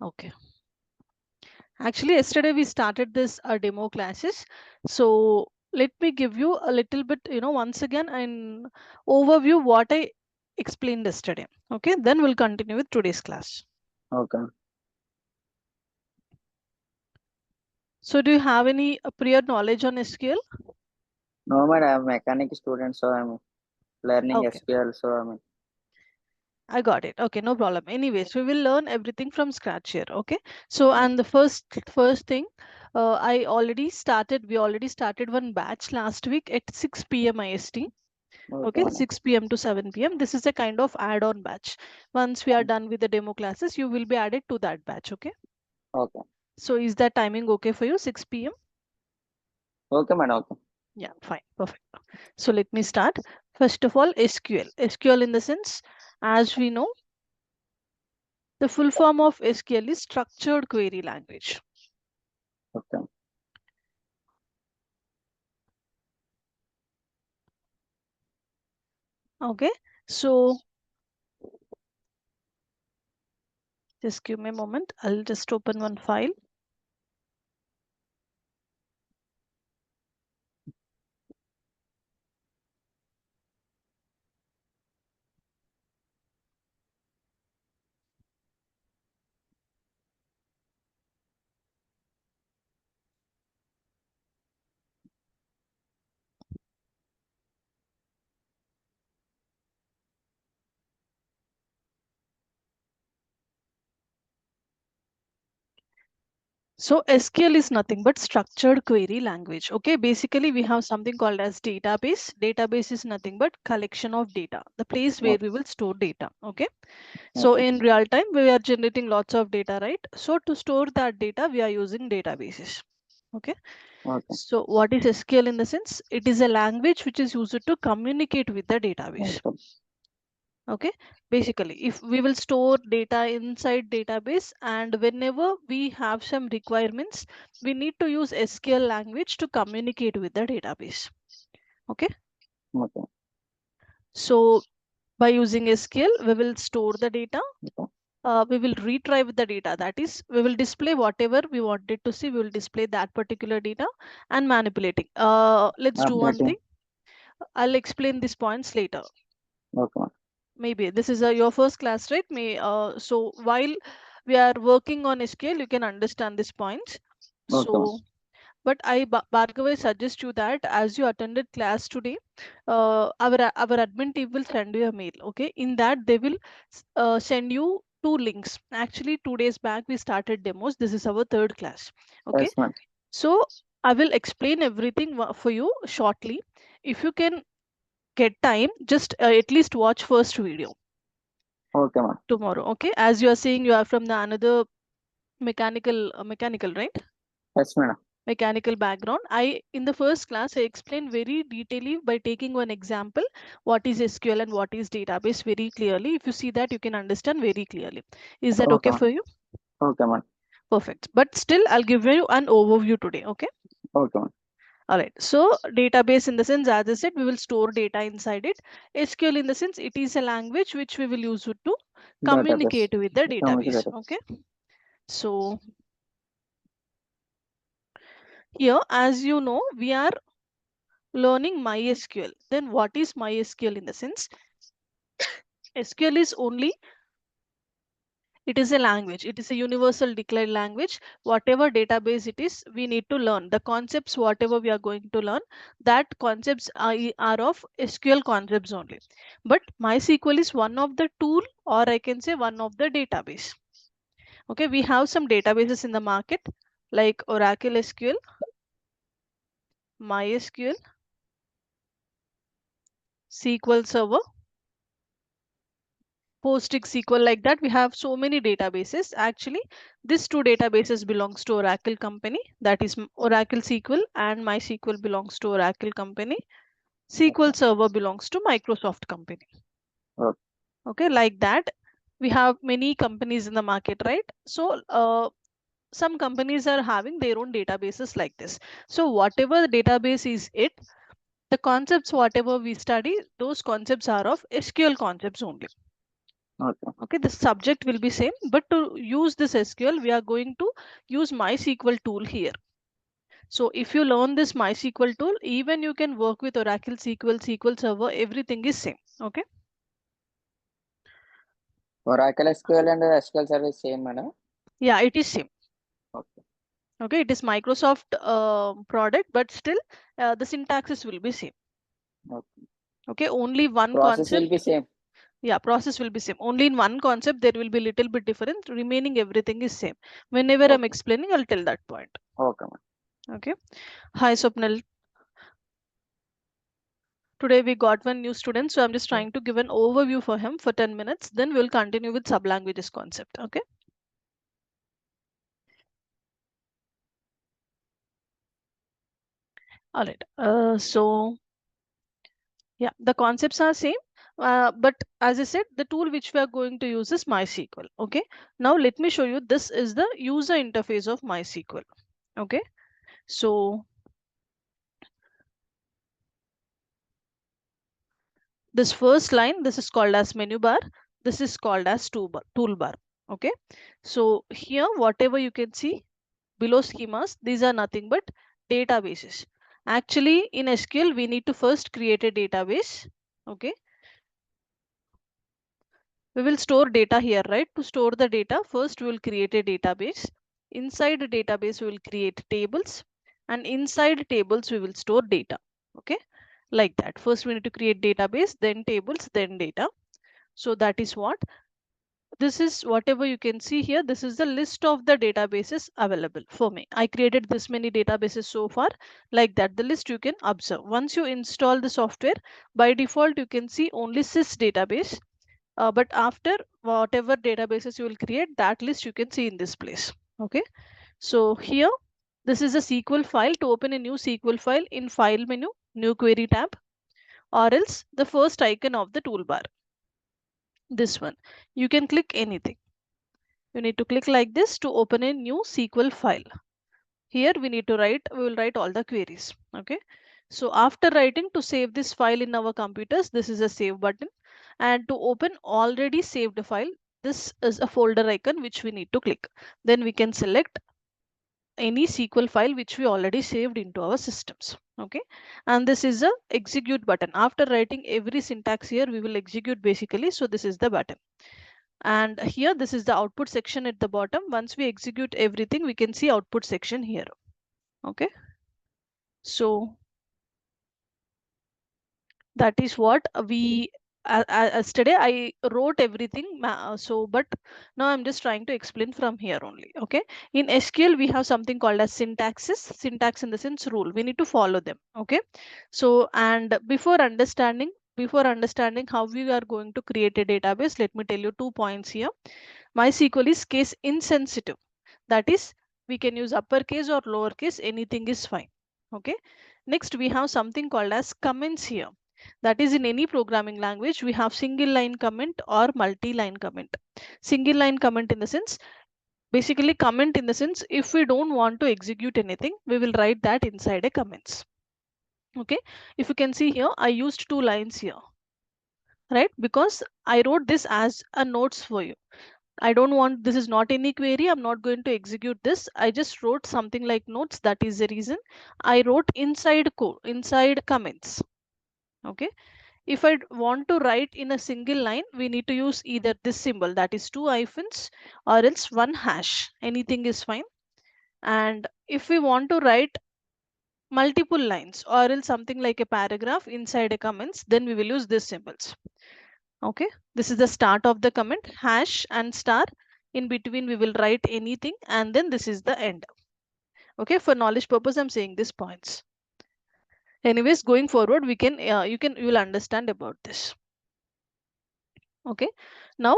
Okay. Actually, yesterday we started this demo classes. So let me give you a little bit, once again, an overview what I explained yesterday. Okay, then we'll continue with today's class. Okay. So do you have any prior knowledge on SQL? No, madam, I'm a mechanic student, so I'm learning Okay, SQL. So I'm I got it. Okay, no problem. Anyways, we will learn everything from scratch here. Okay. So, and the first thing, we already started one batch last week at 6 p.m. IST. okay, Okay, madam. 6 p.m. to 7 p.m. This is a kind of add-on batch. Once we are done with the demo classes, you will be added to that batch. Okay. Okay. So, is that timing okay for you? 6 p.m. Okay, madam. Okay. Yeah, fine. Perfect. So, let me start. First of all, SQL. SQL in the sense, as we know, the full form of SQL is structured query language. Okay. Okay. So, just give me a moment. I'll just open one file. So SQL is nothing but structured query language. Okay, basically we have something called as database. Database is nothing but collection of data, the place where we will store data. Okay, so Okay. in real time we are generating lots of data, right? So to store that data, we are using databases. Okay, Okay. so what is SQL in the sense? It is a language which is used to communicate with the database. Okay. Okay, basically if we will store data inside database, and whenever we have some requirements, we need to use SQL language to communicate with the database. Okay, Okay. so by using SQL we will store the data, Okay. we will retrieve the data, that is we will display whatever we wanted to see, we will display that particular data and manipulating. Let's do one Updating. thing. I'll explain these points later. Okay. Maybe this is your first class, right? So while we are working on SQL, you can understand this point. Okay. So but Bhargav, suggest you that as you attended class today, our admin team will send you a mail. Okay, in that they will send you two links. Actually 2 days back we started demos, this is our third class. Okay, Yes, madam. so I will explain everything for you shortly. If you can get time, just at least watch first video Okay, madam. tomorrow. Okay, as you are saying you are from the another mechanical, right? Yes, madam. Mechanical background. I in the first class I explained very detailedly by taking one example what is SQL and what is database very clearly. If you see that, you can understand very clearly. Is that Okay, okay madam. for you? Okay, madam. Perfect. But still I'll give you an overview today. Okay, Okay, madam. all right. So database in the sense, as I said, we will store data inside it. SQL in the sense, it is a language which we will use it to Database. communicate with the database. Communicator. Okay, so here, as you know, we are learning MySQL. Then what is MySQL in the sense? SQL is only, it is a language. It is a universal declared language. Whatever database it is, we need to learn. The concepts, whatever we are going to learn, that concepts are of SQL concepts only. But MySQL is one of the tool, or I can say one of the database. Okay, we have some databases in the market like Oracle SQL, MySQL, SQL Server, PostgreSQL, like that. We have so many databases. Actually, these two databases belongs to Oracle company. That is Oracle SQL, and MySQL belongs to Oracle company. Okay. SQL Server belongs to Microsoft company. Okay. Okay, like that. We have many companies in the market, right? So some companies are having their own databases like this. So whatever the database is it, the concepts whatever we study, those concepts are of SQL concepts only. Okay. Okay, the subject will be same, but to use this SQL, we are going to use MySQL tool here. So if you learn this MySQL tool, even you can work with Oracle SQL, SQL Server, everything is same. Okay. Oracle SQL and SQL Server is same, madam. Yeah, it is same. Okay. Okay, it is Microsoft product, but still the syntaxes will be same. Okay. Okay, only one Process concept. will be same. Yeah, process will be same. Only in one concept there will be little bit different. Remaining everything is same. Whenever I'm Okay. explaining, I'll tell that point. Okay, madam. Okay. Hi, Swapnil. Today we got one new student, so I'm just trying to give an overview for him for 10 minutes. Then we'll continue with sublanguages concept. Okay. All right. So yeah, the concepts are same. But as I said, the tool which we are going to use is MySQL. Okay. Now let me show you. This is the user interface of MySQL. Okay. So this first line, this is called as menu bar. This is called as toolbar. Okay. So here, whatever you can see below schemas, these are nothing but databases. Actually, in SQL, we need to first create a database. Okay. We will store data here, right? To store the data, first we will create a database. Inside the database, we will create tables. And inside tables, we will store data. Okay. Like that. First, we need to create database, then tables, then data. So that is what this is. Whatever you can see here, this is the list of the databases available for me. I created this many databases so far. Like that, the list you can observe. Once you install the software, by default you can see only sys database. But after whatever databases you will create, that list you can see in this place. Okay. So here, this is a SQL file. To open a new SQL file, in file menu, new query tab, or else the first icon of the toolbar, this one, you can click anything. You need to click like this to open a new SQL file. Here we need to write, we will write all the queries. Okay. So after writing, to save this file in our computers, this is a save button. And to open already saved file, this is a folder icon which we need to click. Then we can select any SQL file which we already saved into our systems. Okay. And this is a execute button. After writing every syntax here, we will execute basically. So this is the button. And here, this is the output section at the bottom. Once we execute everything, we can see output section here. Okay. So that is what we yesterday I wrote everything. So but now I'm just trying to explain from here only. Okay. In SQL, we have something called as syntaxes. Syntax in the sense rule. We need to follow them. Okay. So and before understanding how we are going to create a database, let me tell you 2 points here. MySQL is case insensitive. That is, we can use uppercase or lowercase, anything is fine. Okay. Next, we have something called as comments here. That is, in any programming language, we have single line comment or multi-line comment. Single line comment in the sense, basically comment in the sense, if we don't want to execute anything, we will write that inside a comments. Okay. If you can see here, I used 2 lines here, right? Because I wrote this as a notes for you. I don't want, this is not any query. I'm not going to execute this. I just wrote something like notes. That is the reason I wrote inside code, inside comments. Okay. If I want to write in a single line, we need to use either this symbol, that is 2 hyphens, or else 1 hash. Anything is fine. And if we want to write multiple lines or else something like a paragraph inside a comments, then we will use these symbols. Okay, this is the start of the comment, hash and star. In between, we will write anything, and then this is the end. Okay, for knowledge purpose, I'm saying these points. Anyways, going forward, we can you will understand about this. Okay, now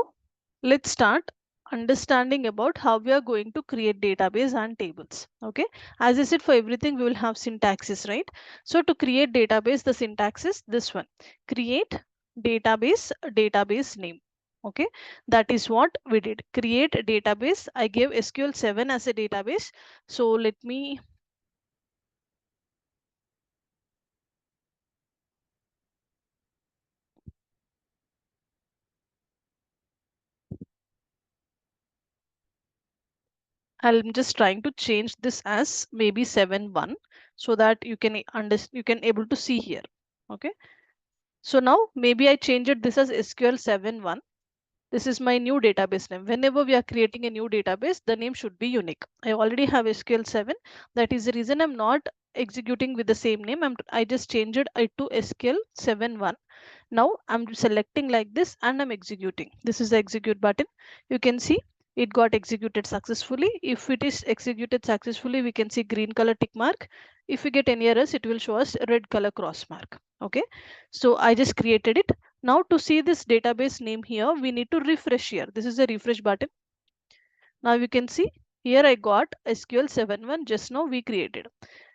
let's start understanding about how we are going to create database and tables. Okay, as I said, for everything we will have syntaxes, right? So to create database, the syntax is this one: create database name. Okay, that is what we did. Create database. I gave SQL 7 as a database. So let me I'm just trying to change this as maybe 7.1 so that you can you can able to see here. Okay. So now maybe I changed this as SQL 7.1. This is my new database name. Whenever we are creating a new database, the name should be unique. I already have SQL 7. That is the reason I'm not executing with the same name. I just changed it to SQL 7.1. Now I'm selecting like this and I'm executing. This is the execute button. You can see it got executed successfully. If it is executed successfully, we can see green color tick mark. If we get any errors, it will show us red color cross mark. Okay. So I just created it. Now to see this database name here, we need to refresh here. This is a refresh button. Now you can see here I got SQL 7.1 just now we created.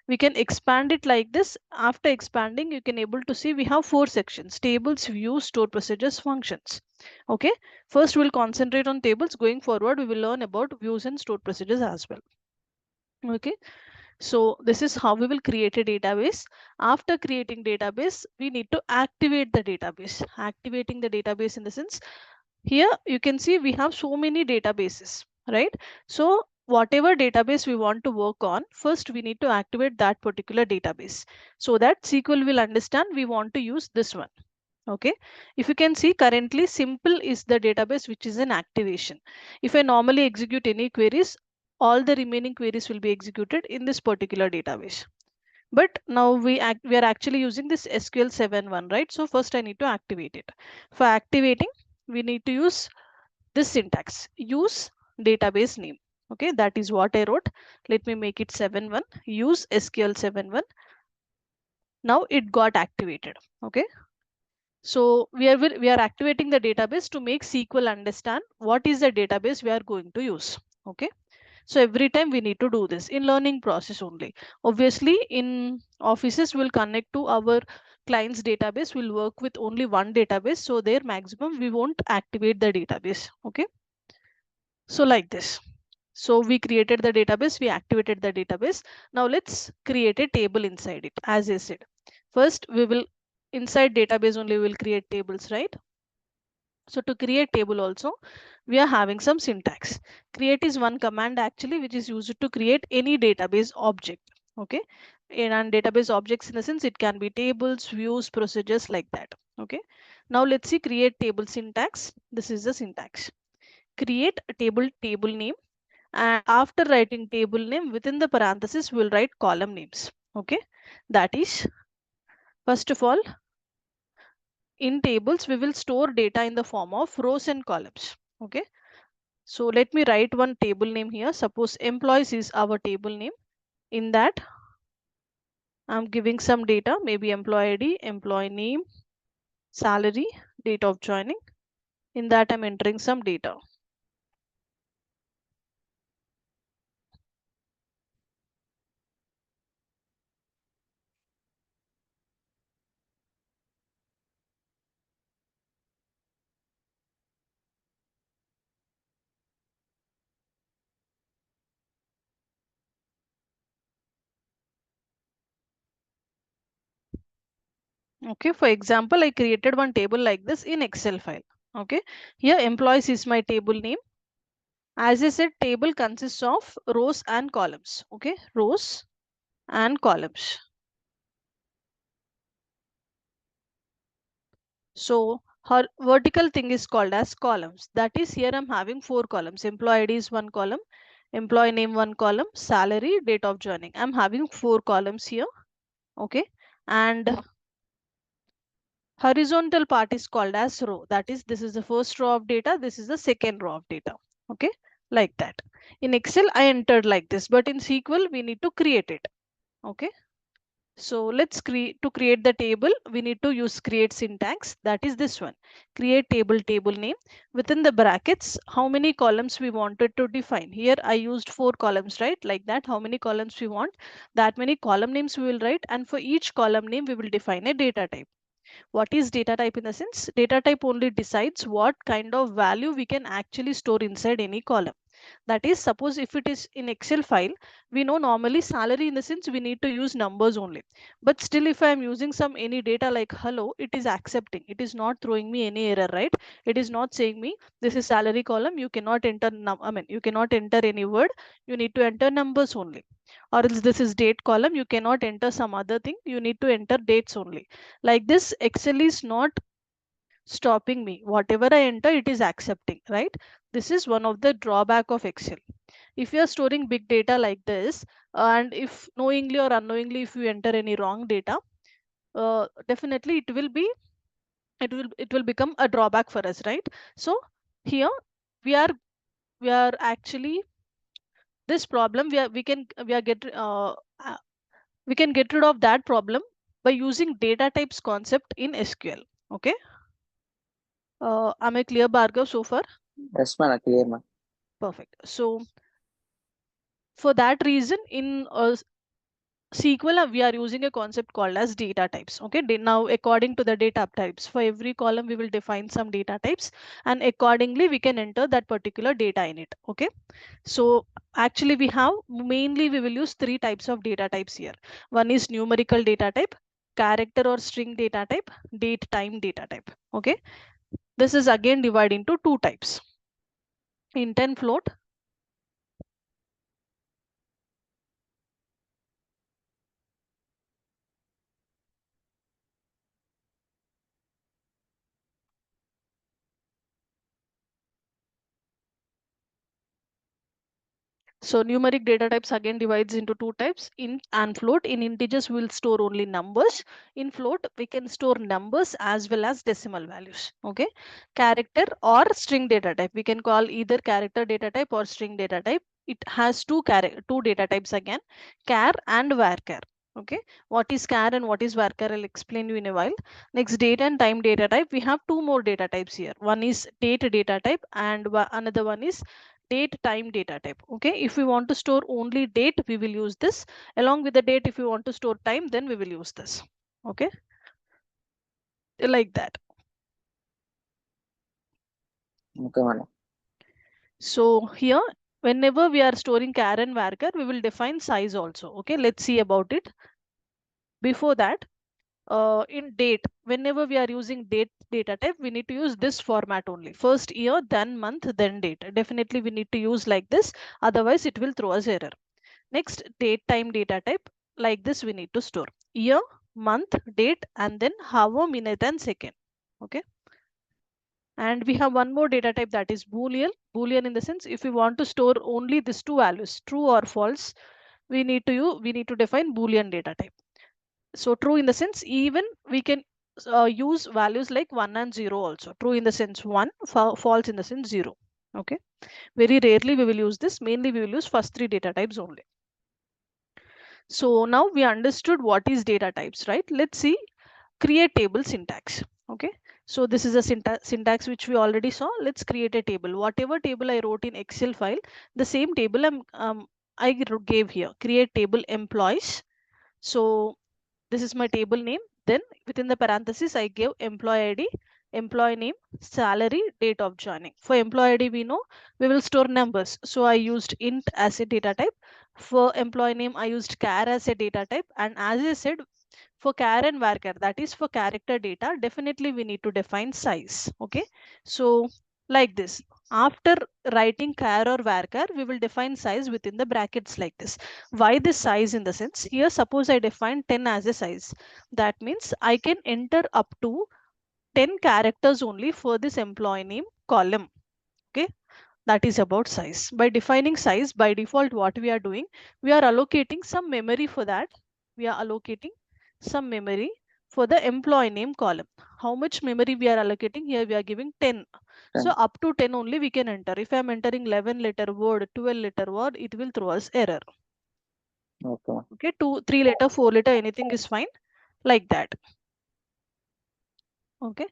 We can expand it like this. After expanding, you can able to see we have 4 sections: tables, views, stored procedures, functions. Okay. First we'll concentrate on tables. Going forward, we will learn about views and stored procedures as well. Okay. So this is how we will create a database. After creating database, we need to activate the database. Activating the database in the sense, here you can see we have so many databases, right? So whatever database we want to work on, first we need to activate that particular database so that SQL will understand we want to use this one. Okay. If you can see, currently simple is the database which is in activation. If I normally execute any queries, all the remaining queries will be executed in this particular database. But now we are actually using this SQL 7.1, right? So first I need to activate it. For activating, we need to use this syntax: use database name. Okay, that is what I wrote. Let me make it 7.1. Use SQL 7.1. Now it got activated. Okay. So we are activating the database to make SQL understand what is the database we are going to use. Okay. So every time we need to do this in learning process only. Obviously, in offices, we'll connect to our client's database. We'll work with only one database. So there maximum we won't activate the database. Okay. So like this. So we created the database, we activated the database. Now let's create a table inside it. As I said, first we will inside database only we will create tables, right? So to create table also, we are having some syntax. Create is one command actually which is used to create any database object. Okay. And database objects in the sense it can be tables, views, procedures like that. Okay. Now let's see create table syntax. This is the syntax. Create a table name, and after writing table name within the parenthesis we'll write column names. Okay. That is, first of all, in tables we will store data in the form of rows and columns. Okay. So let me write one table name here. Suppose employees is our table name. In that I'm giving some data, maybe employee ID, employee name, salary, date of joining. In that I'm entering some data. Okay, for example, I created one table like this in Excel file. Okay, here employees is my table name. As I said, table consists of rows and columns. Okay, rows and columns. So her vertical thing is called as columns. That is, here I'm having 4 columns. Employee ID is one column, employee name one column, salary, date of joining. I'm having 4 columns here. Okay, and horizontal part is called as row. That is, this is the first row of data, this is the second row of data. Okay, like that. In Excel I entered like this, but in SQL we need to create it. Okay. So let's create the table. We need to use create syntax. That is this one. Create table name. Within the brackets, how many columns we wanted to define. Here I used 4 columns, right? Like that. How many columns we want, that many column names we will write. And for each column name, we will define a data type. What is data type in the sense? Data type only decides what kind of value we can actually store inside any column. That is, suppose if it is in Excel file, we know normally salary in the sense we need to use numbers only. But still, if I am using some any data like hello, it is accepting. It is not throwing me any error, right? It is not saying me this is salary column. You cannot enter you cannot enter any word. You need to enter numbers only. Or else this is date column. You cannot enter some other thing. You need to enter dates only. Like this, Excel is not stopping me. Whatever I enter, it is accepting, right? This is one of the drawback of Excel. If you are storing big data like this, and if knowingly or unknowingly if you enter any wrong data, definitely it will become a drawback for us, right? So here we are we are actually this problem uh, we can get rid of that problem by using data types concept in SQL. Okay. Am I clear, Bhargav, so far? Yes, man, clear, man. Perfect. So for that reason, in SQL, we are using a concept called as data types. Okay. Now, according to the data types, for every column, we will define some data types, and accordingly, we can enter that particular data in it. Okay. So actually, we will use three types of data types here. One is numerical data type, character or string data type, date time data type. Okay. This is again divided into two types: int and float. So numeric data types again divides into two types, int and float. In integers, we will store only numbers. In float, we can store numbers as well as decimal values. Okay. Character or string data type. We can call either character data type or string data type. It has two data types again, char and varchar. Okay. What is char and what is varchar? I'll explain you in a while. Next, date and time data type. We have two more data types here. One is date data type and another one is date time data type. Okay, if we want to store only date, we will use this. Along with the date, if we want to store time, then we will use this. Okay, like that. Okay, man. So here, whenever we are storing char and varchar, we will define size also. Okay, let's see about it. Before that, in date, whenever we are using date data type, we need to use this format only: first year, then month, then date. Definitely we need to use like this, otherwise it will throw us error. Next, date time data type. Like this, we need to store year, month, date, and then hour, minute, and second. Okay. And we have one more data type, that is Boolean. Boolean in the sense, if we want to store only these two values, true or false, we need to define Boolean data type. So true in the sense, even we can use values like 1 and 0 also. True in the sense 1, false in the sense 0. Okay. Very rarely we will use this. Mainly we will use first three data types only. So now we understood what is data types, right? Let's see create table syntax. Okay. So this is a syntax which we already saw. Let's create a table. Whatever table I wrote in Excel file, the same table I gave here. Create table employees. So this is my table name. Then within the parenthesis, I gave employee ID, employee name, salary, date of joining. For employee ID, we know we will store numbers. So I used int as a data type. For employee name, I used char as a data type. And as I said, for char and varchar, that is for character data, definitely we need to define size. Okay. So like this. After writing char or varchar, we will define size within the brackets like this. Why this size? In the sense, here suppose I define 10 as a size. That means I can enter up to 10 characters only for this employee name column. Okay. That is about size. By defining size, by default, what we are doing, we are allocating some memory for that. We are allocating some memory for the employee name column. How much memory we are allocating? Here we are giving 10. So 10. up to 10 only we can enter. If I am entering 11 letter word, 12 letter word, it will throw us error. Okay. Okay, 2, 3 letter, 4 letter, anything is fine. Like that. Okay.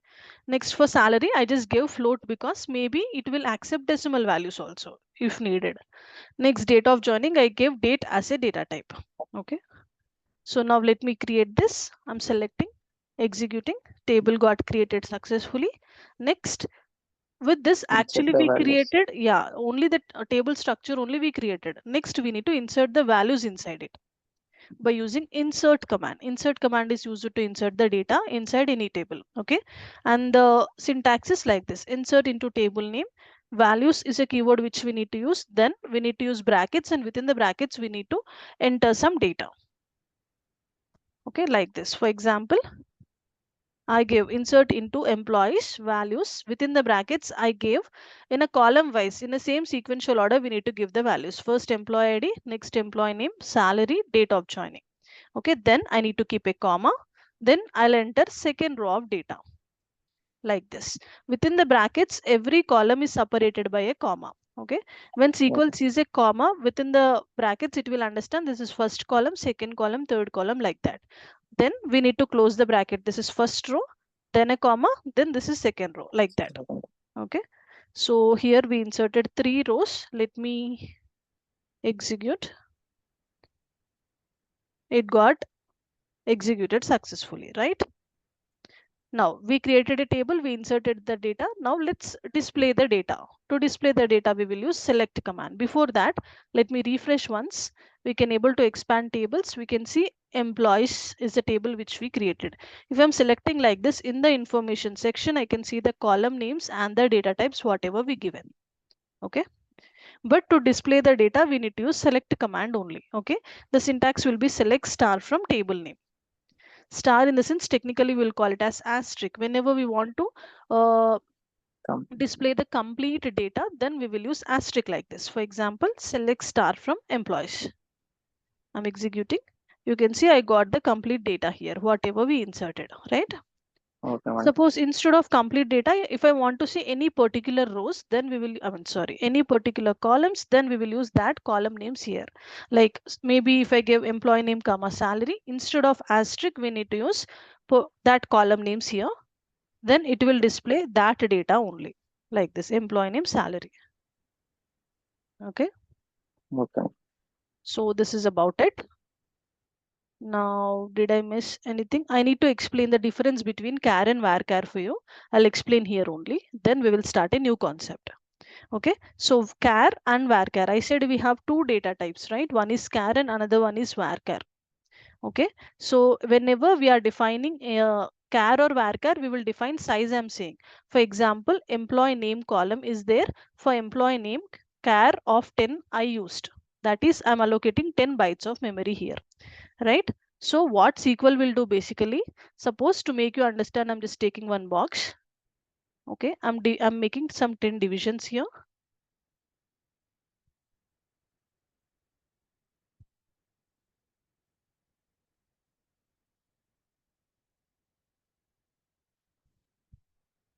Next, for salary, I just gave float because maybe it will accept decimal values also if needed. Next, date of joining, I gave date as a data type. Okay. So now let me create this. I'm selecting, executing, table got created successfully. Next, With this, Insert actually the we values. created, yeah, only the table structure only we created. Next, we need to insert the values inside it by using insert command. Insert command is used to insert the data inside any table. Okay, and the syntax is like this: insert into table name. Values is a keyword which we need to use. Then we need to use brackets, and within the brackets we need to enter some data. Okay, like this. For example, I gave insert into employees values. Within the brackets, I gave in a column wise, in the same sequential order, we need to give the values. First employee ID, next employee name, salary, date of joining. Okay, then I need to keep a comma. Then I'll enter second row of data like this. Within the brackets, every column is separated by a comma. Okay, when SQL Okay. sees a comma within the brackets, it will understand this is first column, second column, third column, like that. Then we need to close the bracket. This is first row, then a comma, then this is second row, like that. Okay, so here we inserted 3 rows. Let me execute. It got executed successfully, right? Now we created a table, we inserted the data. Now let's display the data. To display the data, we will use select command. Before that, let me refresh once. We can able to expand tables. We can see employees is the table which we created. If I'm selecting like this in the information section, I can see the column names and the data types, whatever we given. Okay. But to display the data, we need to use select command only. Okay. The syntax will be select star from table name. Star in the sense technically we'll call it as asterisk. Whenever we want to uh, Come. display the complete data, then we will use asterisk like this. For example, select star from employees. I'm executing. You can see I got the complete data here, whatever we inserted, right? Okay, madam. Suppose instead of complete data, if I want to see any particular rows, then we will, any particular columns, then we will use that column names here. Like maybe if I give employee name comma salary, instead of asterisk, we need to use that column names here. Then it will display that data only, like this employee name salary. Okay, Okay. so this is about it. Now, did I miss anything? I need to explain the difference between char and varchar for you. I'll explain here only. Then we will start a new concept. Okay, so char and varchar. I said we have two data types, right? One is char and another one is varchar. Okay, so whenever we are defining a char or varchar, we will define size. I'm saying, for example, employee name column is there. For employee name, char of 10 I used. That is, I'm allocating 10 bytes of memory here, right? So what SQL will do basically, suppose to make you understand, I'm just taking one box. Okay, I'm making some 10 divisions here.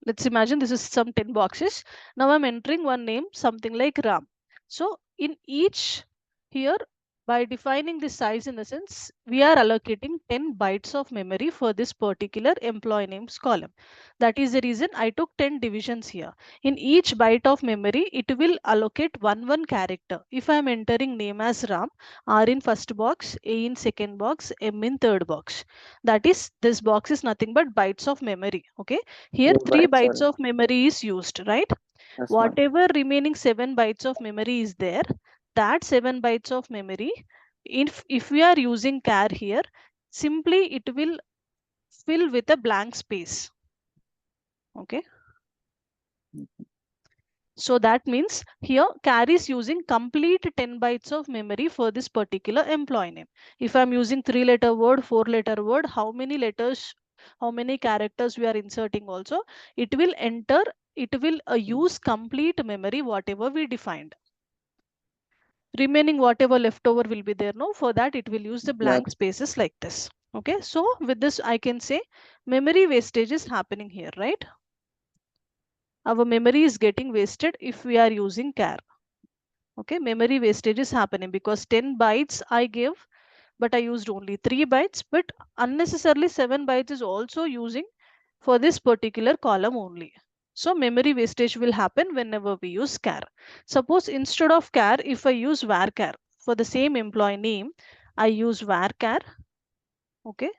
Let's imagine this is some 10 boxes. Now I'm entering one name, something like Ram. So in each here, by defining the size in the sense, we are allocating 10 bytes of memory for this particular employee names column. That is the reason I took 10 divisions here. In each byte of memory, it will allocate one character. If I am entering name as Ram, R in first box, A in second box, M in third box. That is, this box is nothing but bytes of memory. Okay, here Yes, 3 right, bytes sorry. of memory is used, right? Yes, madam. Whatever remaining 7 bytes of memory is there, that 7 bytes of memory, if we are using char here, simply it will fill with a blank space. Okay, so that means here char is using complete 10 bytes of memory for this particular employee name. If I'm using 3-letter word, 4-letter word, how many letters, how many characters we are inserting also, it will enter, it will use complete memory whatever we defined. Remaining whatever leftover will be there, no, for that it will use the Yes. blank spaces like this. Okay, so with this I can say memory wastage is happening here, right? Our memory is getting wasted if we are using char. Okay, memory wastage is happening because 10 bytes I give, but I used only 3 bytes, but unnecessarily 7 bytes is also using for this particular column only. So memory wastage will happen whenever we use char. Suppose instead of char, if I use varchar for the same employee name, I use varchar, okay,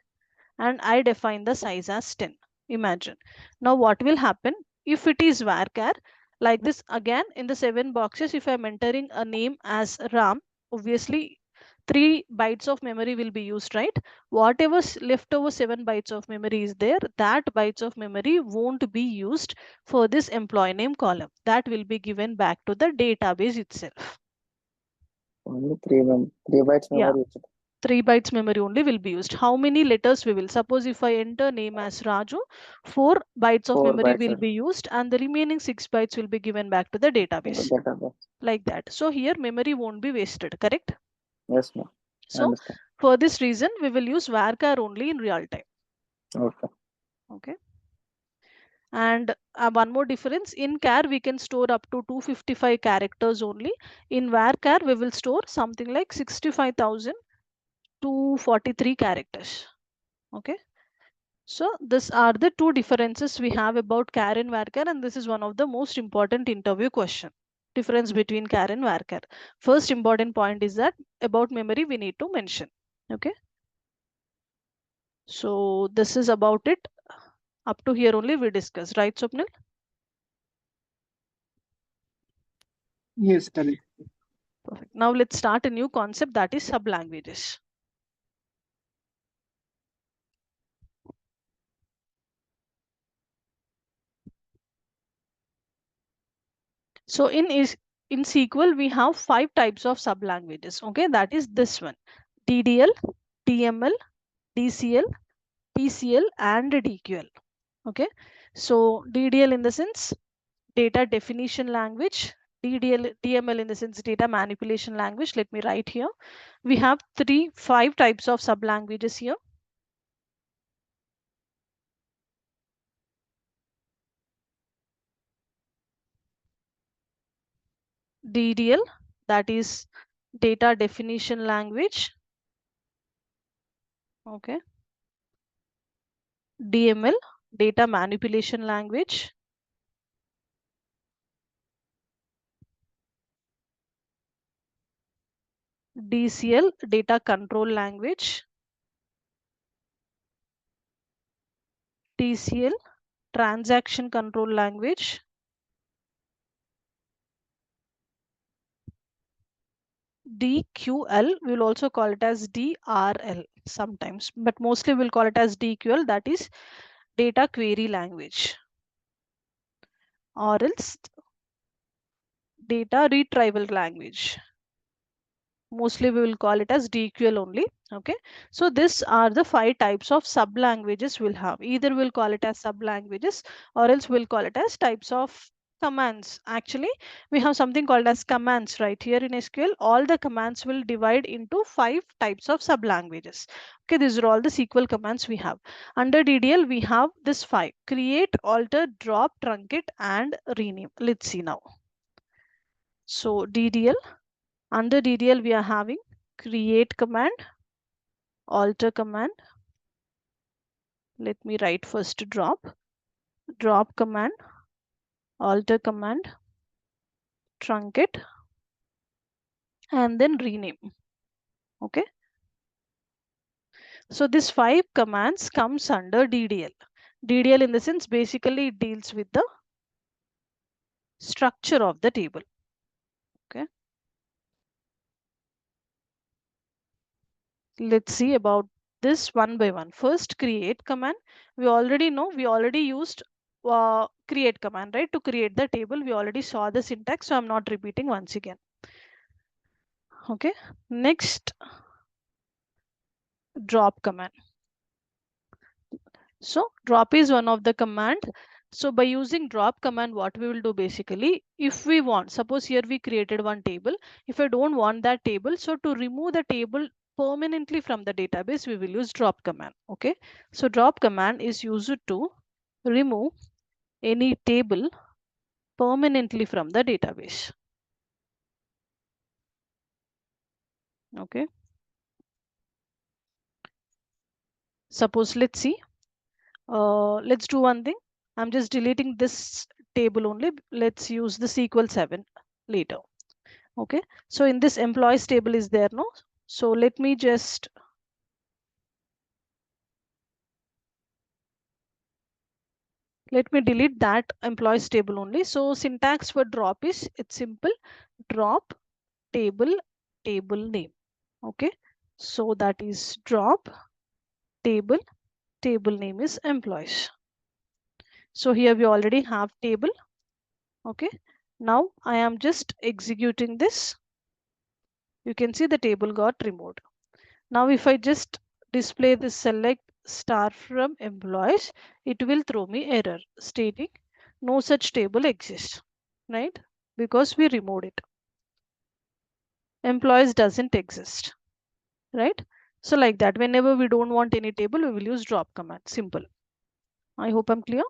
and I define the size as 10. Imagine. Now what will happen if it is varchar? Like this again in the 7 boxes, if I'm entering a name as Ram, obviously 3 bytes of memory will be used, right? Whatever leftover 7 bytes of memory is there, that bytes of memory won't be used for this employee name column. That will be given back to the database itself. Only 3 bytes Yeah, memory. 3 bytes memory only will be used. How many letters we will? Suppose if I enter name as Raju, 4 bytes of 4 bytes memory will be used and the remaining 6 bytes will be given back to the of the database. database. Like that. So here memory won't be wasted, correct? Yes, ma'am. I So understand. for this reason, we will use varchar only in real time. Okay. Okay. And one more difference, in char we can store up to 255 characters only. In varchar we will store something like 65,243 characters. Okay. So these are the two differences we have about char and varchar, and this is one of the most important interview question. Difference between char and varchar. First important point is that about memory we need to mention. Okay. So this is about it. Up to here only we discuss, right, Swapnil? Yes, correct. Perfect. Now let's start a new concept, that is sublanguages. So in SQL we have 5 types of sublanguages. Okay, that is this one: DDL, DML, DCL, TCL, and DQL. Okay, so DDL in the sense data definition language, DML in the sense data manipulation language. Let me write here. We have 5 types of sublanguages here. DDL, that is data definition language. Okay. DML, data manipulation language. DCL, data control language. TCL, transaction control language. DQL, we'll also call it as DRL sometimes, but mostly we'll call it as DQL, that is data query language, or else data retrieval language. Mostly we will call it as DQL only. Okay, so these are the 5 types of sub languages we'll have. Either we'll call it as sub languages or else we'll call it as types of commands. Actually we have something called as commands right here in SQL. All the commands will divide into 5 types of sub languages. Okay, these are all the SQL commands we have. Under DDL we have this 5: create, alter, drop, truncate, and rename. Let's see now. So DDL, under DDL we are having create command, alter command. Let me write first drop command, alter command, truncate, and then rename. Okay, so this 5 commands comes under DDL. DDL in the sense basically it deals with the structure of the table. Okay, let's see about this one by one. First, create command. We already know, we already used create command, right, to create the table. We already saw the syntax, so I'm not repeating once again. Okay, next, drop command. So drop is one of the command. So by using drop command, what we will do basically, if we want, suppose here we created one table. If I don't want that table, so to remove the table permanently from the database, we will use drop command. Okay, so drop command is used to remove any table permanently from the database. Okay, suppose let's see, let's do one thing. I'm just deleting this table only. Let's use the SQL 7 later. Okay, so in this employees table is there, no? So let me just Let me delete that employees table only. So syntax for drop is, it's simple, drop table name. Okay, so that is drop table name is employees. So here we already have table. Okay, now I am just executing this. You can see the table got removed. Now if I just display the select star from employees, it will throw me error stating no such table exists, right? Because we removed it. Employees doesn't exist, right? So like that, whenever we don't want any table, we will use drop command. Simple. I hope I'm clear.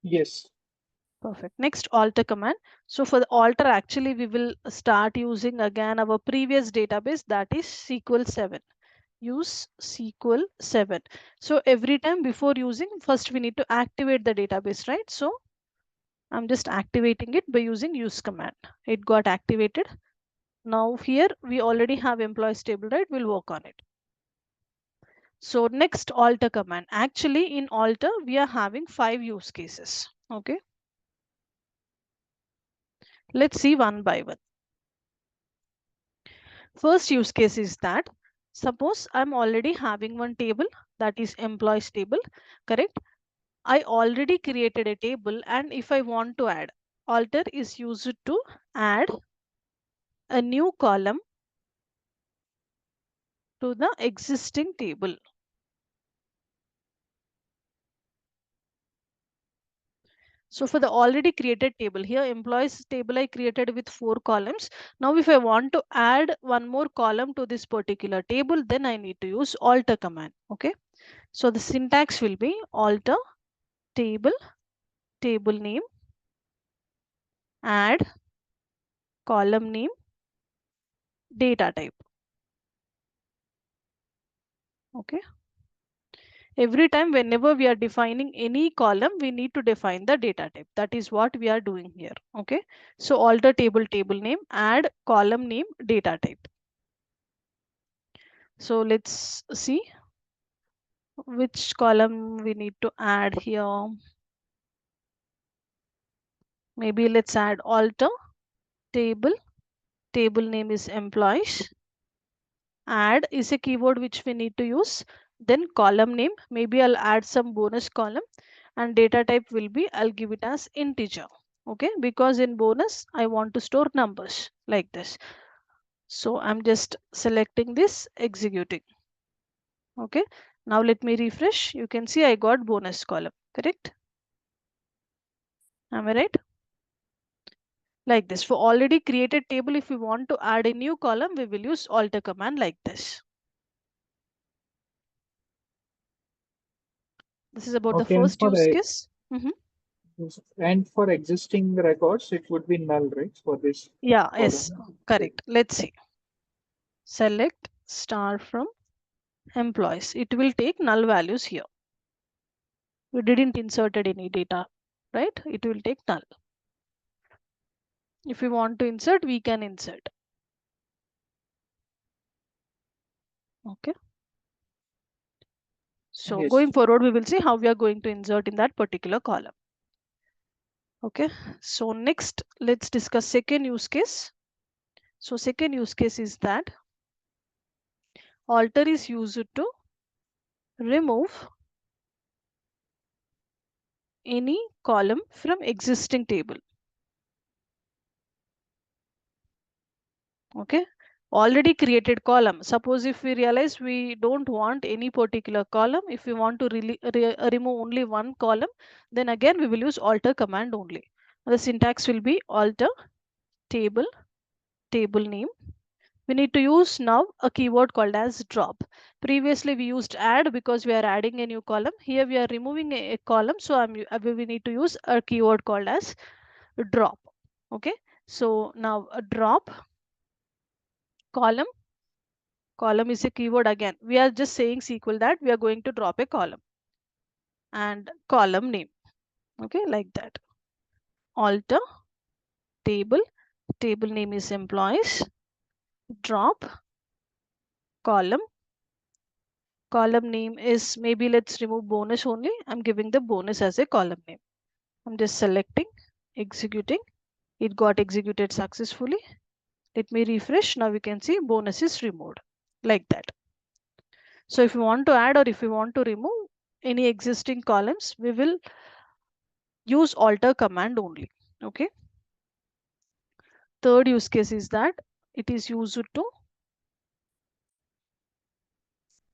Yes. Perfect. Next, alter command. So for the alter, actually, we will start using again our previous database, that is SQL 7. Use SQL 7. So every time before using, first we need to activate the database, right? So I'm just activating it by using use command. It got activated. Now here we already have employees table, right? We'll work on it. So next, alter command. Actually in alter, we are having 5 use cases. Okay. Let's see one by one. First use case is that suppose I'm already having one table, that is employees table, correct? I already created a table, and if I want to add, alter is used to add a new column to the existing table. So for the already created table, here employees table I created with 4 columns. Now if I want to add one more column to this particular table, then I need to use alter command. Okay. So the syntax will be alter table name, add column name, data type. Okay. Every time whenever we are defining any column, we need to define the data type. That is what we are doing here. Okay. So alter table name, add column name, data type. So let's see which column we need to add here. Maybe let's add alter table name is employees. Add is a keyword which we need to use. Then column name, maybe I'll add some bonus column, and data type will be, I'll give it as integer. Okay, because in bonus I want to store numbers like this. So I'm just selecting this, executing. Okay, now let me refresh. You can see I got bonus column, correct? Am I right? Like this. For already created table, if we want to add a new column, we will use alter command like this. This is about the Okay, and first use case. and for existing records, it would be null, right? For this Yeah, yes, column. correct. Let's see. Select star from employees. It will take null values here. We didn't inserted any data, right? It will take null. If we want to insert, we can insert. Okay. So Yes. going forward, we will see how we are going to insert in that particular column. Okay. So next, let's discuss second use case. So second use case is that alter is used to remove any column from existing table. Okay, already created column. Suppose if we realize we don't want any particular column, if we want to remove only one column, then again we will use alter command only. The syntax will be alter table name. We need to use now a keyword called as drop. Previously we used add because we are adding a new column. Here we are removing a column, so we need to use a keyword called as drop. Okay, so now a drop column is a keyword. Again, we are just saying SQL that we are going to drop a column, and column name. Okay, like that. Alter table name is employees, drop column Column name is, maybe let's remove bonus only. I'm giving the bonus as a column name. I'm just selecting, executing. It got executed successfully. Let me refresh. Now we can see bonus is removed like that. So if you want to add or if you want to remove any existing columns, we will use alter command only. Okay. Third use case is that it is used to,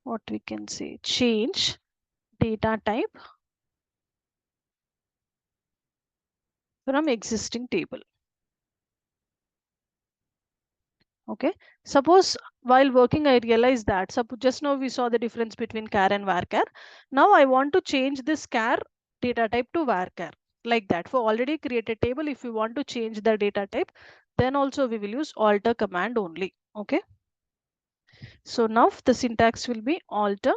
what we can say, change data type from existing table. Okay, suppose while working I realized that just now we saw the difference between char and varchar. Now I want to change this char data type to varchar, like that. For already created table, if we want to change the data type, then also we will use alter command only. Okay, so now the syntax will be alter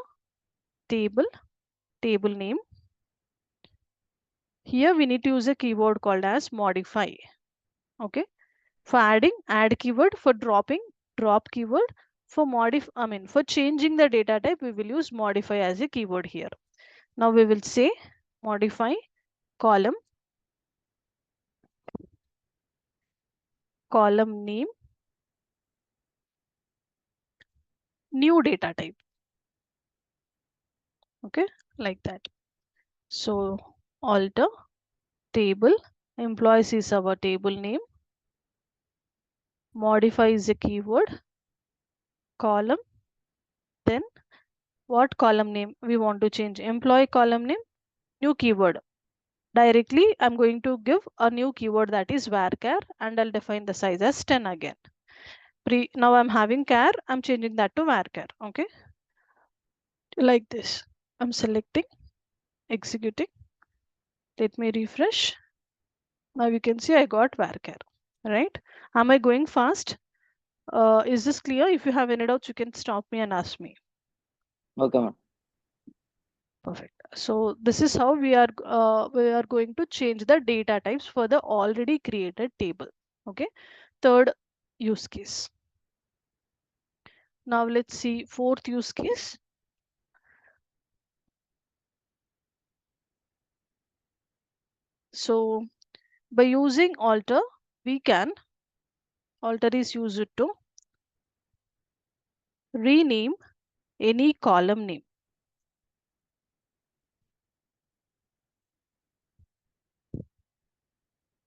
table, table name. Here we need to use a keyword called as modify. Okay, for adding, add keyword. For dropping, drop keyword. For for changing the data type, we will use modify as a keyword here. Now we will say modify column, column name, new data type. Okay, like that. So alter table, employees is our table name, modify is a keyword, column, then what column name we want to change? Employee column name, new keyword. Directly I'm going to give a new keyword, that is varchar, and I'll define the size as 10 again. Now I'm having char, I'm changing that to varchar. Okay, like this. I'm selecting, executing. Let me refresh. Now you can see I got varchar, right? Am I going fast? Is this clear? If you have any doubts, you can stop me and ask me. Okay, ma'am. Perfect. So this is how we are going to change the data types for the already created table. Okay. Third use case. Now let's see fourth use case. So by using alter, we can, alter is used to rename any column name.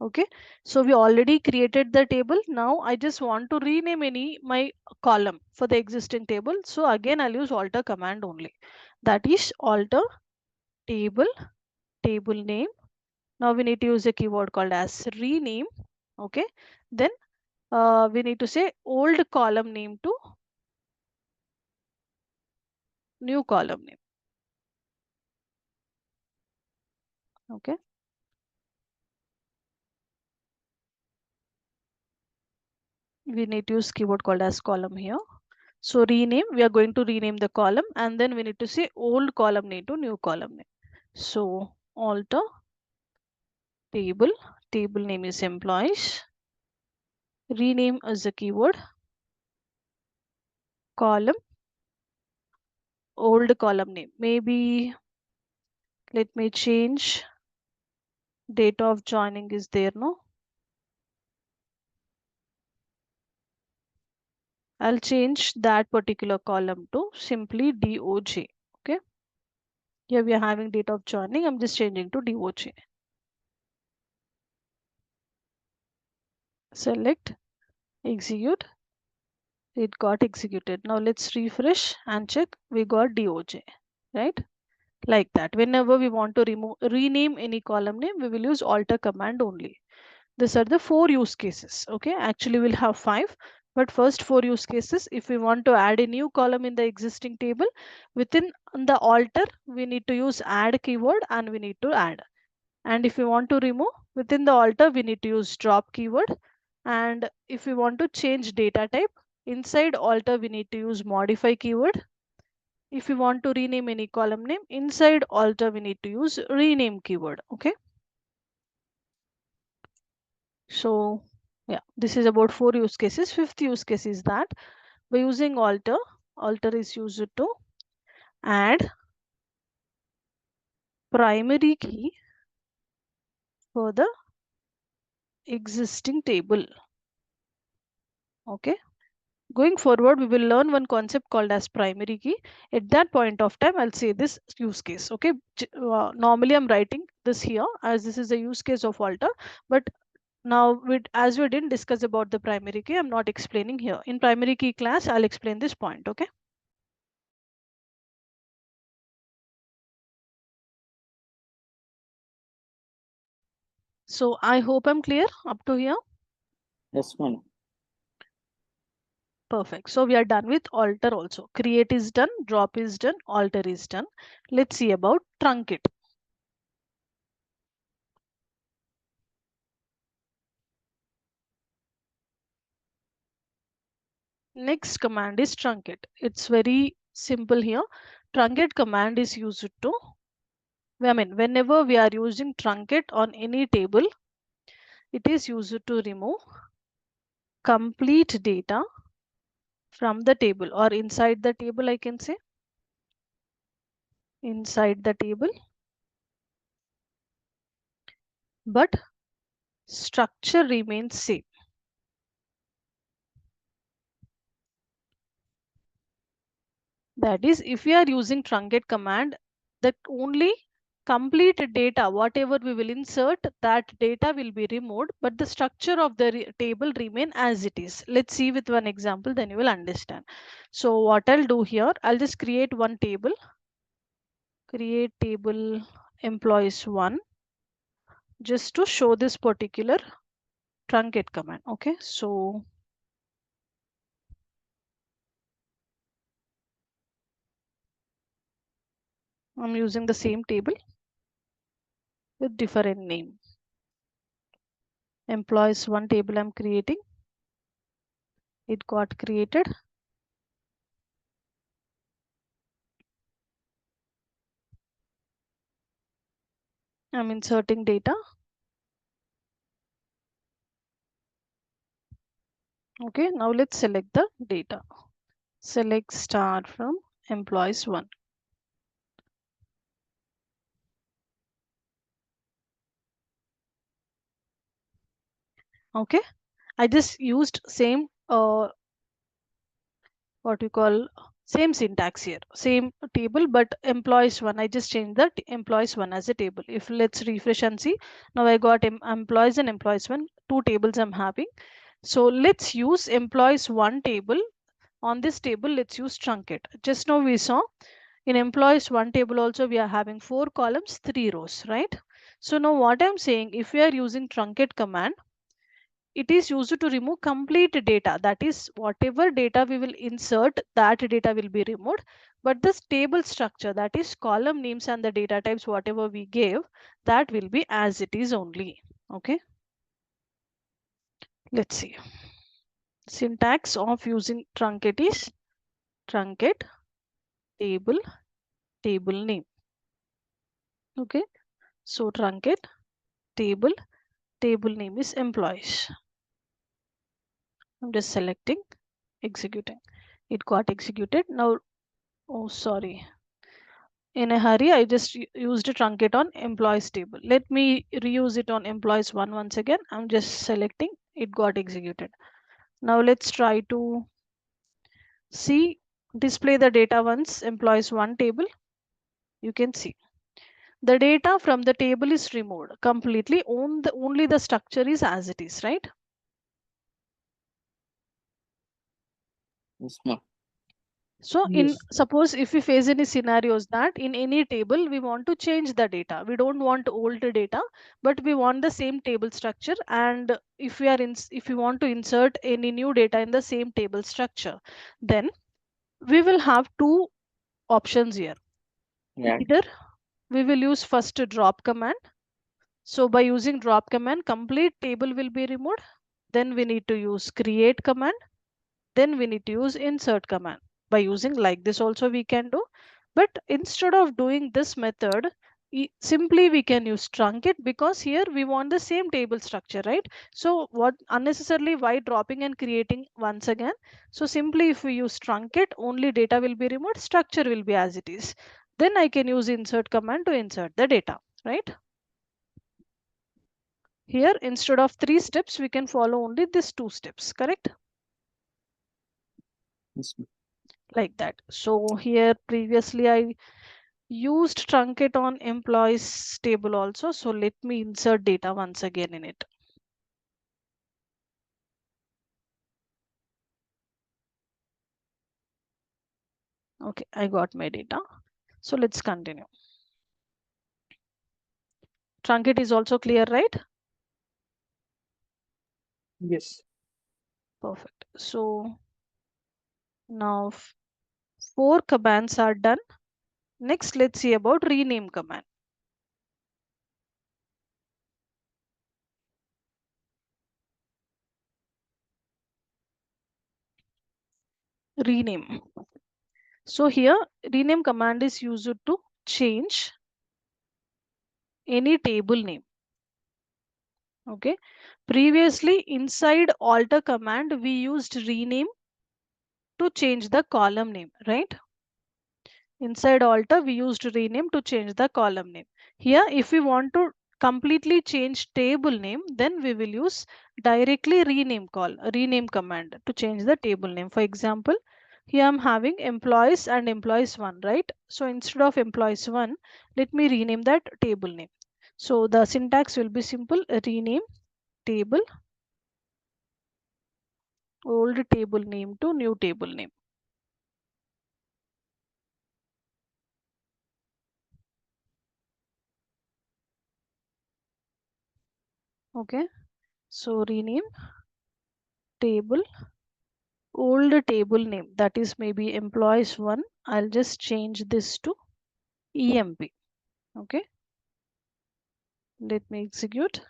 Okay, so we already created the table. Now I just want to rename my column for the existing table. So again I'll use alter command only. That is alter table, table name. Now we need to use a keyword called as rename. Okay, then we need to say old column name to new column name. Okay, we need to use keyword called as column here. So rename, we are going to rename the column, and then we need to say old column name to new column name. So alter table, table name is employees, rename as a keyword, column, old column name. Maybe let me change, date of joining is there, no? I'll change that particular column to simply DOJ. Okay, here we are having date of joining. I'm just changing to DOJ. Select, execute. It got executed. Now let's refresh and check. We got DOJ, right? Like that. Whenever we want to rename any column name, we will use alter command only. These are the four use cases. Okay, actually we'll have five, but first four use cases. If we want to add a new column in the existing table, within the alter we need to use add keyword and we need to add. And if we want to remove, within the alter we need to use drop keyword. And if we want to change data type, inside alter we need to use modify keyword. If we want to rename any column name, inside alter we need to use rename keyword. Okay, so yeah, this is about four use cases. Fifth use case is that by using alter, alter is used to add primary key for the existing table. Okay. Going forward, we will learn one concept called as primary key. At that point of time, I'll say this use case. Okay. Normally, I'm writing this here as this is a use case of alter, but now as we didn't discuss about the primary key, I'm not explaining here. In primary key class, I'll explain this point. Okay. So I hope I'm clear up to here. Yes, ma'am. Perfect. So we are done with alter also. Create is done, drop is done, alter is done. Let's see about truncate. Next command is truncate. It's very simple here. Truncate command is used to, whenever we are using truncate on any table, it is used to remove complete data from the table or inside the table, I can say. Inside the table. But structure remains same. That is, if we are using truncate command, that only complete data, whatever we will insert, that data will be removed, but the structure of the table remain as it is. Let's see with one example, then you will understand. So what I'll do here, I'll just create one table. Create table employees 1 just to show this particular truncate command. Okay, so I'm using the same table with different name. Employees 1 table I'm creating. It got created. I'm inserting data. Okay, now let's select the data. Select star from employees 1. Okay, I just used same what we call same syntax here, same table, but employees 1, I just changed the employees 1 as a table. If let's refresh and see, now I got employees and employees 1, two tables I'm having. So let's use employees 1 table. On this table, let's use truncate. Just now we saw in employees 1 table also we are having 4 columns, 3 rows, right? So now what I'm saying, if we are using truncate command, it is used to remove complete data. That is, whatever data we will insert, that data will be removed. But this table structure, that is column names and the data types, whatever we gave, that will be as it is only. Okay. Let's see. Syntax of using truncate is truncate table, table name. Okay. So truncate table, table name is employees. I'm just selecting, executing. It got executed. Now, oh, sorry. In a hurry, I just used a truncate on employees table. Let me reuse it on employees 1 once again. I'm just selecting, it got executed. Now let's try to see, display the data once employees 1 table. You can see the data from the table is removed completely. Only the structure is as it is, right? Yes, ma'am. So in Yes. suppose if we face any scenarios that in any table we want to change the data, we don't want old data, but we want the same table structure. And if we are if we want to insert any new data in the same table structure, then we will have two options here. Yeah. Either we will use first drop command. So by using drop command, complete table will be removed. Then we need to use create command. Then we need to use insert command. By using like this also we can do, but instead of doing this method, simply we can use truncate, because here we want the same table structure, right? So what unnecessarily why dropping and creating once again? So simply if we use truncate, only data will be removed, structure will be as it is. Then I can use insert command to insert the data, right? Here instead of 3 steps we can follow only these 2 steps, correct? Yes, ma'am. Like that. So here previously I used truncate on employees table also, so let me insert data once again in it. Okay, I got my data. So let's continue. Truncate is also clear, right? Yes. Perfect. So now 4 commands are done. Next, let's see about rename command. Rename. So here, rename command is used to change any table name. Okay. Previously, inside alter command, we used rename to change the column name, right? Inside alter, we used rename to change the column name. Here, if we want to completely change table name, then we will use directly rename command to change the table name. For example, here I'm having employees and employees one, right? So instead of employees one, let me rename that table name. So the syntax will be simple: rename table, old table name to new table name. Okay, so rename table, old table name, that is maybe employees one. I'll just change this to emp. Okay, let me execute.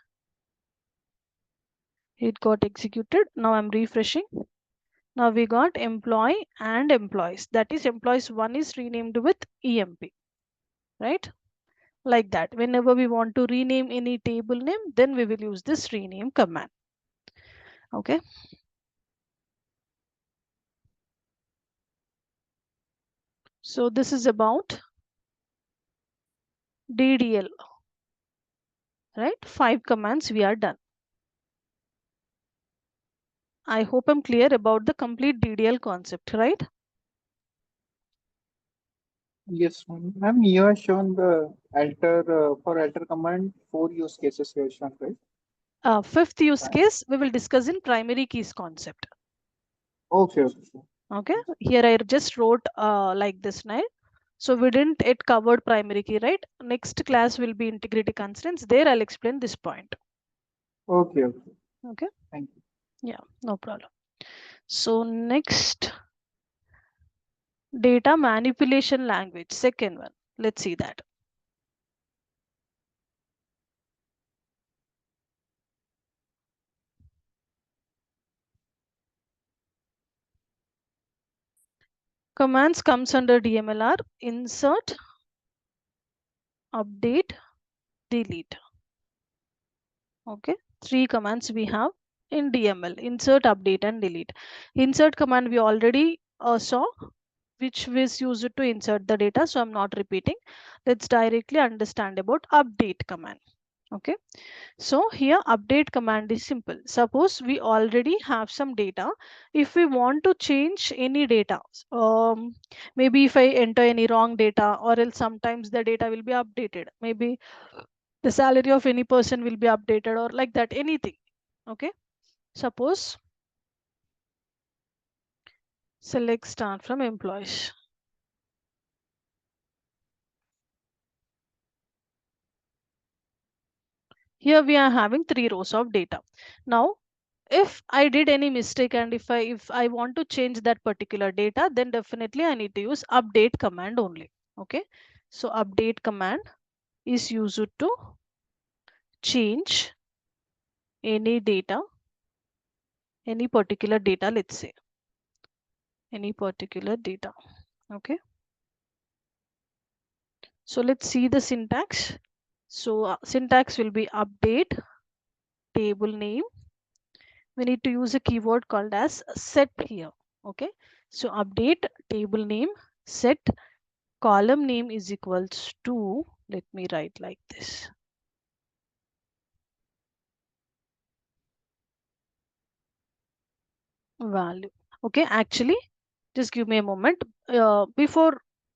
It got executed. Now I'm refreshing. Now we got employee and employees, that is employees one is renamed with emp, right? Like that, whenever we want to rename any table name, then we will use this rename command. Okay, so this is about ddl, right? 5 commands we are done. I hope I'm clear about the complete ddl concept, right? Yes, ma'am. You have shown the alter for alter command 4 use cases you have shown, right? Fifth use Right. case we will discuss in primary keys concept. Okay, okay. Okay, here I just wrote like this now. So we didn't it covered primary key, right? Next class will be integrity constraints. There I'll explain this point. Okay, okay. Okay, Thank you. yeah, no problem. So next, data manipulation language, second one. Let's see that. Commands comes under DMLR: insert, update, delete. Okay, 3 commands we have in DML: insert, update, and delete. Insert command we already saw, which was used to insert the data, so I'm not repeating. Let's directly understand about update command. Okay, so here update command is simple. Suppose we already have some data. If we want to change any data, maybe if I enter any wrong data, or else sometimes the data will be updated, maybe the salary of any person will be updated, or like that, anything. Okay, suppose select start from employees. Here we are having 3 rows of data. Now if I did any mistake, and if I want to change that particular data, then definitely I need to use update command only. Okay, so update command is used to change any data, any particular data, let's say any particular data. Okay, So let's see the syntax. So syntax will be update table name. We need to use a keyword called as set here. Okay. So update table name set column name is equals to, let me write like this. Value. Okay. Actually, just give me a moment.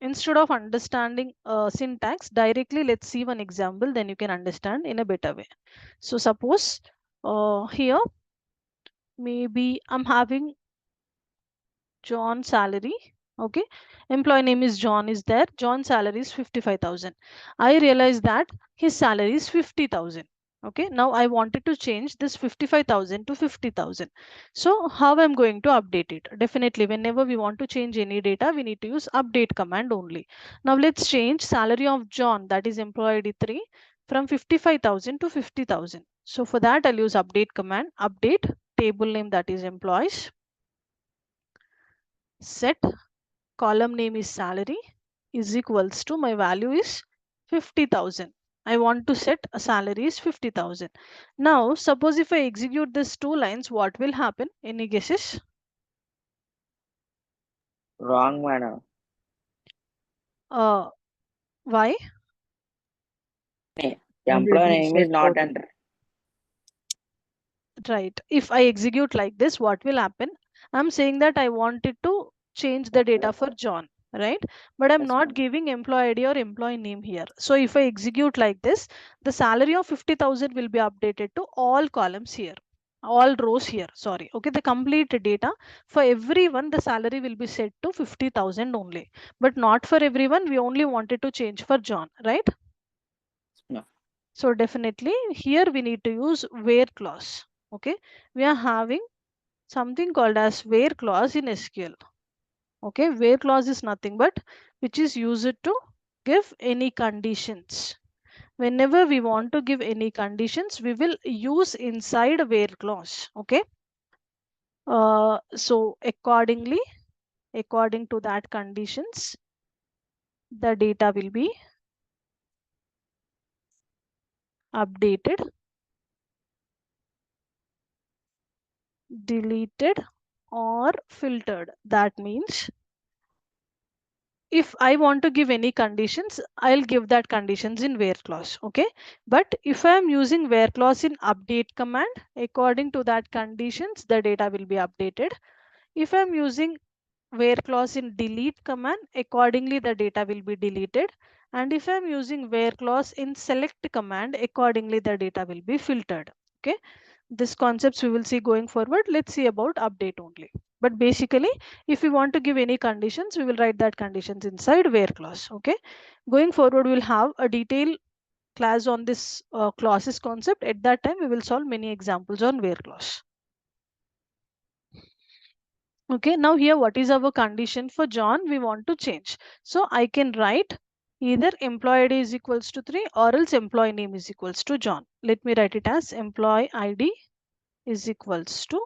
Instead of understanding syntax directly, let's see one example, then you can understand in a better way. So suppose here maybe I'm having John salary. Okay, employee name is John is there. John salary is 55,000. I realize that his salary is 50,000. Okay, now I wanted to change this 55,000 to 50,000. So how I'm going to update it? Definitely, whenever we want to change any data, we need to use update command only. Now let's change salary of John, that is employee ID 3, from 55,000 to 50,000. So for that, I'll use update command. Update table name, that is employees. Set column name is salary is equals to my value is 50,000. I want to set a salary is 50,000. Now suppose if I execute this two lines, what will happen? Any guesses? Wrong, madam. Why? Employee name is not entered. Right. If I execute like this, what will happen? I'm saying that I wanted to change the data for John, right? But I'm Yes, not ma'am. giving employee ID or employee name here. So if I execute like this, the salary of 50,000 will be updated to all columns here, all rows here. Sorry. Okay. The complete data for everyone, the salary will be set to 50,000 only, but not for everyone. We only wanted to change for John, right? No. So definitely here we need to use where clause. Okay. We are having something called as where clause in SQL. Okay. Where clause is nothing but which is used to give any conditions. Whenever we want to give any conditions, we will use inside where clause. Okay. So according to that conditions, the data will be updated, deleted, or filtered. That means if I want to give any conditions, I'll give that conditions in where clause. Okay. But if I am using where clause in update command, according to that conditions, the data will be updated. If I'm using where clause in delete command, accordingly the data will be deleted. And if I'm using where clause in select command, accordingly the data will be filtered. Okay. This concepts we will see going forward. Let's see about update only. But basically, if we want to give any conditions, we will write that conditions inside where clause. Okay. Going forward, we'll have a detailed class on this clauses concept. At that time, we will solve many examples on where clause. Okay, now here what is our condition for John? We want to change. So I can write either employee ID is equals to 3 or else employee name is equals to John. Let me write it as employee ID is equals to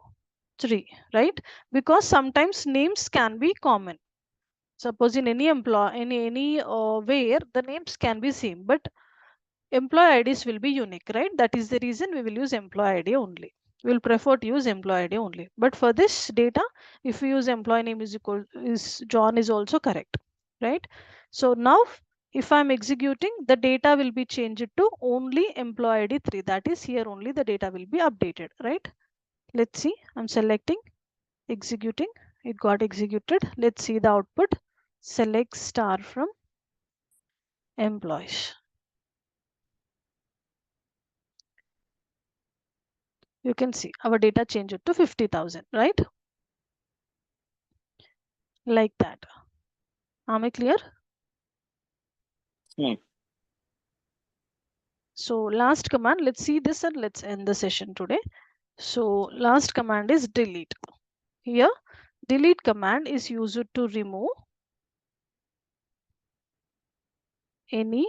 3, right? Because sometimes names can be common. Suppose in any where the names can be same, but employee IDs will be unique, right? That is the reason we will use employee ID only. We will prefer to use employee ID only. But for this data, if we use employee name is equal is John is also correct, right? So now if I'm executing, the data will be changed to only employee ID 3. That is here only the data will be updated, right? Let's see. I'm selecting, executing. It got executed. Let's see the output. Select star from employees. You can see our data changed to 50,000, right? Like that. Am I clear? Hmm. So last command, let's see this and let's end the session today. So last command is delete. Here, delete command is used to remove any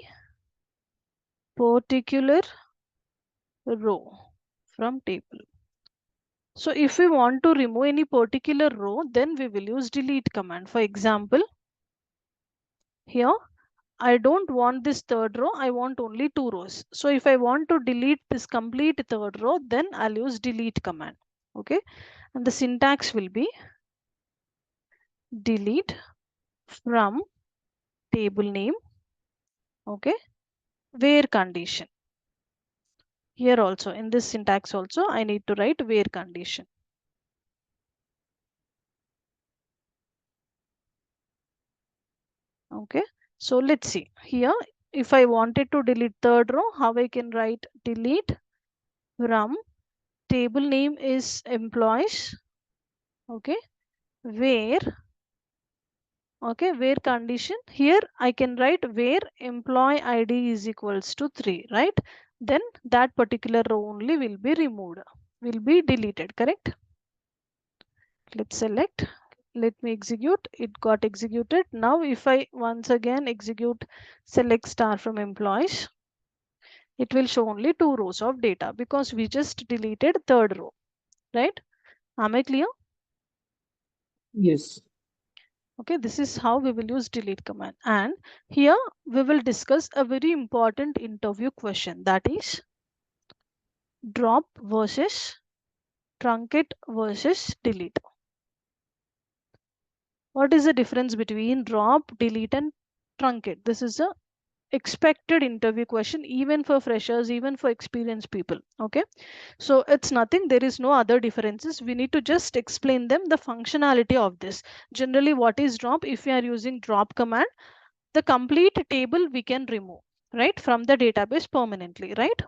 particular row from table. So if we want to remove any particular row, then we will use delete command. For example, here I don't want this third row, I want only 2 rows. So if I want to delete this complete third row, then I'll use delete command. Okay, and the syntax will be delete from table name. Okay, where condition. Here also in this syntax also I need to write where condition. Okay, so let's see here. If I wanted to delete third row, how I can write delete from table name is employees. Okay, where, okay, where condition. Here I can write where employee ID is equals to 3, right? Then that particular row only will be removed, will be deleted, correct? Let's select, let me execute. It got executed. Now if I once again execute select star from employees, it will show only 2 rows of data because we just deleted third row, right? Am I clear? Yes. Okay, this is how we will use delete command. And here we will discuss a very important interview question, that is drop versus truncate versus delete. What is the difference between drop, delete and truncate? This is a expected interview question even for freshers, even for experienced people. Okay, so it's nothing, there is no other differences. We need to just explain them the functionality of this. Generally, what is drop? If we are using drop command, the complete table we can remove, right, from the database permanently, right?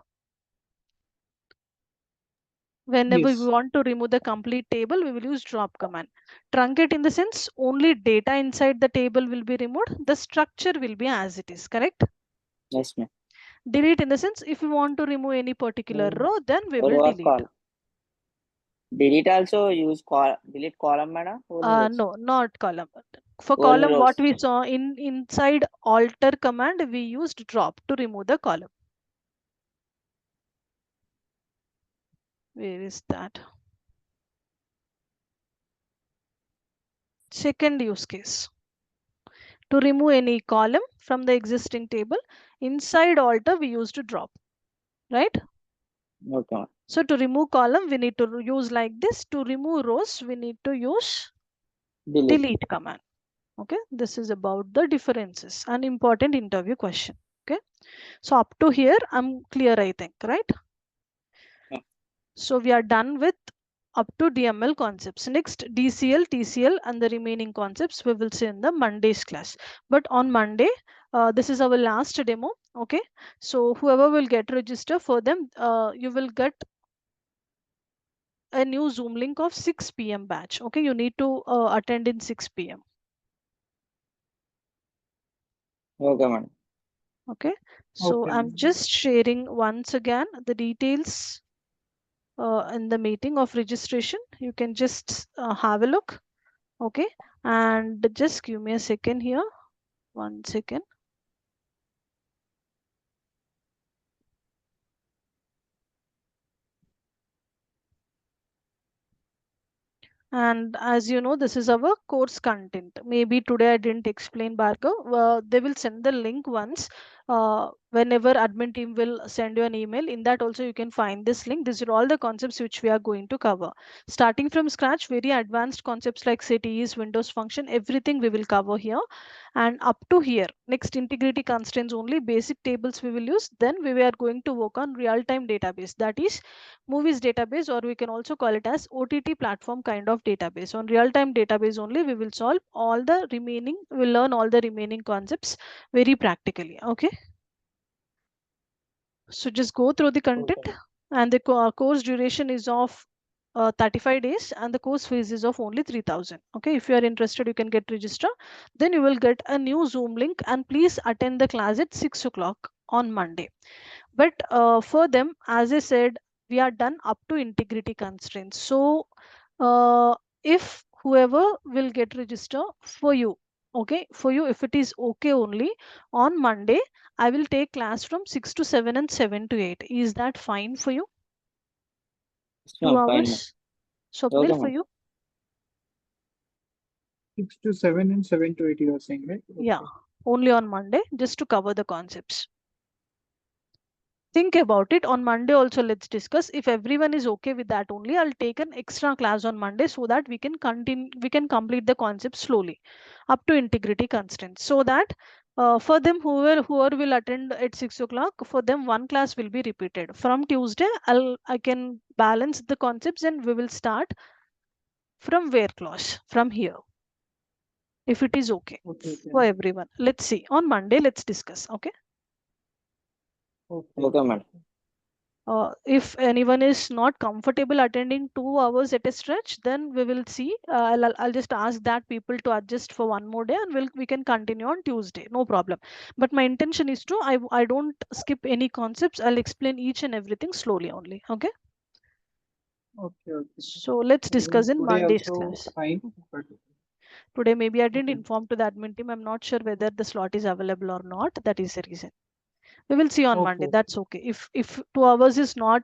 Whenever we Yes. want to remove the complete table, we will use drop command. Truncate in the sense only data inside the table will be removed, the structure will be as it is, correct? Yes, ma'am. Delete in the sense if we want to remove any particular row, then we will Row or delete. call. Delete also use delete column, madam. Only rows. No, not column. For Only column, what rows. we saw in inside alter command, we used drop to remove the column. Where is that? Second use case. To remove any column from the existing table, inside alter we used to drop, right? Okay, ma'am. So to remove column, we need to use like this. To remove rows, we need to use Delete. delete command. Okay, this is about the differences, an important interview question. Okay, so up to here I'm clear, I think, right? Yeah. So we are done with up to DML concepts. Next, DCL, TCL and the remaining concepts we will see in the Monday's class. But on Monday, this is our last demo. Okay, so whoever will get register for them, you will get a new Zoom link of 6 p.m. batch. Okay, you need to attend in 6 p.m. Okay, madam. Okay, so Okay. I'm just sharing once again the details in the meeting of registration. You can just have a look. Okay, and just give me a second here. 1 second. And as you know, this is our course content. Maybe today I didn't explain Bhargav. They will send the link once. Whenever admin team will send you an email, in that also you can find this link. These are all the concepts which we are going to cover. Starting from scratch, very advanced concepts like cities, Windows function, everything we will cover here. And up to here, next integrity constraints only, basic tables we will use. Then we are going to work on real-time database. That is movies database, or we can also call it as OTT platform kind of database. On real-time database only we will solve all the remaining, we'll learn all the remaining concepts very practically. Okay, so just go through the content. Okay. And the course duration is of 35 days and the course fees is of only 3000. Okay, if you are interested you can get register. Then you will get a new Zoom link, and please attend the class at 6 o'clock on Monday. But for them, as I said, we are done up to integrity constraints. So if whoever will get register for you, okay, for you, if it is okay only, on Monday I will take class from 6 to 7 and 7 to 8. Is that fine for you? Yes, Two ma'am. Fine, ma'am. hours Okay, Swapnil, for ma'am. you? 6 to 7 and 7 to 8, you are saying, right? Yeah. Okay. only on Monday, just to cover the concepts. Think about it. On Monday also, let's discuss. If everyone is okay with that only, I'll take an extra class on Monday so that we can continue, we can complete the concept slowly up to integrity constraints, so that for them whoever will attend at 6 o'clock, for them one class will be repeated. From Tuesday, I can balance the concepts and we will start from where clause from here, if it is okay Okay. for everyone. Let's see. On Monday, let's discuss. Okay. Okay, madam. If anyone is not comfortable attending 2 hours at a stretch, then we will see. I'll just ask that people to adjust for one more day, and we can continue on Tuesday. No problem. But my intention is to I don't skip any concepts. I'll explain each and everything slowly only. Okay. Okay. So let's discuss in Today Monday's also class. fine. But Today maybe I didn't okay. inform to the admin team. I'm not sure whether the slot is available or not. That is the reason. We will see on Monday. Okay. That's okay. If 2 hours is not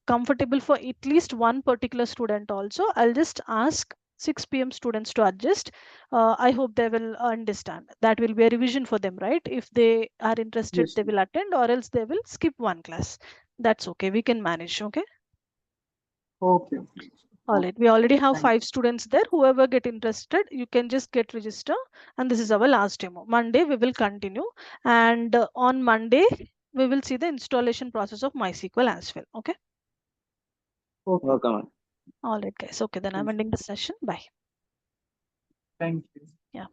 comfortable for at least one particular student also, I'll just ask 6 p.m. students to adjust. I hope they will understand. That will be a revision for them, right? If they are interested, Yes. they will attend, or else they will skip one class. That's okay. We can manage. Okay. Okay. All Okay. right. We already have Thank 5 students there. Whoever get interested, you can just get register. And this is our last demo. Monday, we will continue. And on Monday, we will see the installation process of MySQL as well. Okay. Okay. Okay, madam. All right, guys. Okay, then I'm Thank you. ending the session. Bye. Thank you. Yeah.